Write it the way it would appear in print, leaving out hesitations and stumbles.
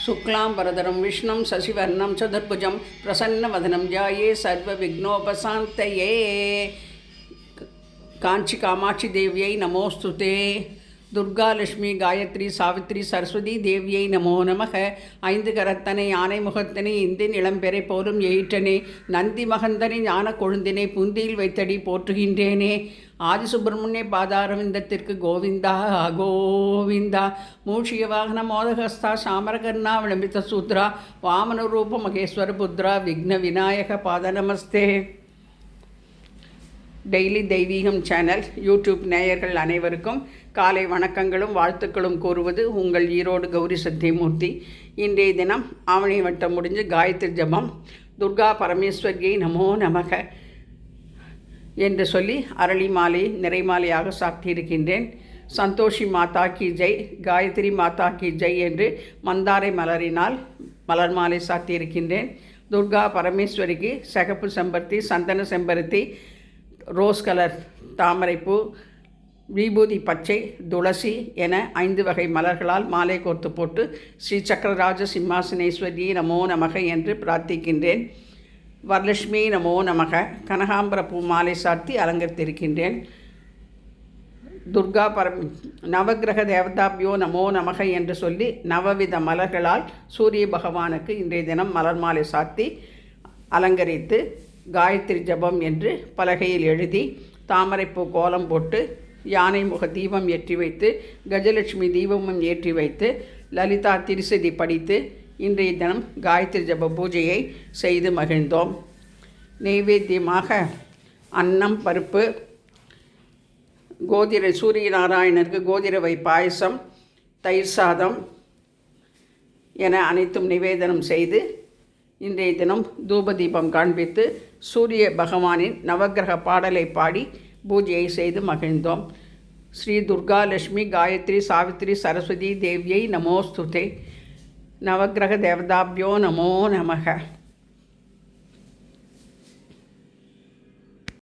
शुक्लांबरधरं विष्णुं शशिवर्णं चतुर्भुजं प्रसन्नवदनं ध्याये सर्वविघ्नोपशान्तये। कांची कामाक्षी देव्यै नमोस्तुते। दुर्गा लक्ष्मी गायत्री सावित्री सरस्वती देव्यै नमो नमः। ஐந்து கரத்தனை யானை முகத்தனை இந்தின் இளம்பெறை போலும் எயிற்றனே நந்தி மகந்தனை ஞான கொழுந்தினை புந்தியில் வைத்தடி போற்றுகின்றேனே. ஆதிசுப்பிரமணிய பாதாரவிந்தத்திற்கு கோவிந்தா கோவிந்தா. மூஷிக வாகன மோதகஸ்தா சாமரகர்ணா விளம்பித்த சூத்ரா வாமன ரூப மகேஸ்வர புத்ரா விக்ன விநாயக பாத நமஸ்தே. டெய்லி தெய்வீகம் சேனல் யூடியூப் நேயர்கள் அனைவருக்கும் காலை வணக்கங்களும் வாழ்த்துக்களும் கூறுவது உங்கள் ஈரோடு கௌரி சத்தியமூர்த்தி. இன்றைய தினம் ஆவணி வட்டம் முடிஞ்சு காயத்ரி ஜபம் துர்கா பரமேஸ்வரியை நமோ நமக என்று சொல்லி அரளி மாலை நிறைமாலையாக சாப்பிட்டிருக்கின்றேன். சந்தோஷி மாதா கி ஜெய், காயத்ரி மாதா கி ஜெய் என்று மந்தாரை மலரினால் மலர் மாலை சாத்தியிருக்கின்றேன். துர்கா பரமேஸ்வரிக்கு சிகப்பு செம்பருத்தி, சந்தன செம்பருத்தி, ரோஸ் கலர் தாமரைப்பூ, விபூதி பச்சை, துளசி என 5 வகை மலர்களால் மாலை கோர்த்து போட்டு ஸ்ரீ சக்கரராஜ சிம்மாசனேஸ்வரி நமோ நமக என்று பிரார்த்திக்கின்றேன். வரலட்சுமி நமோ நமக கனகாம்பர பூ மாலை சாத்தி அலங்கரித்திருக்கின்றேன். துர்கா நவகிரக தேவதாபியோ நமோ நமக என்று சொல்லி நவவித மலர்களால் சூரிய பகவானுக்கு இன்றைய தினம் மலர் மாலை சாத்தி அலங்கரித்து காயத்ரி ஜபம் என்று பலகையில் எழுதி தாமரைப்பூ கோலம் போட்டு யானை முக தீபம் ஏற்றி வைத்து கஜலட்சுமி தீபமும் ஏற்றி வைத்து லலிதா திரிசதி படித்து இன்றைய தினம் காயத்ரி ஜப பூஜையை செய்து மகிழ்ந்தோம். நெய்வேத்தியமாக அன்னம், பருப்பு, கோதிரை சூரிய நாராயணருக்கு கோதிரவை பாயசம், தயிர் சாதம் என அனைத்தும் நிவேதனம் செய்து இன்றைய தினம் தூபதீபம் காண்பித்து சூரிய பகவானின் நவகிரக பாடலை பாடி பூஜையை செய்து மகிழ்ந்தோம். ஸ்ரீ துர்கா லக்ஷ்மி காயத்ரி சாவித்ரி சரஸ்வதி தேவியை நமோஸ்துதே. நவகிரக தேவதாபியோ நமோ நமக.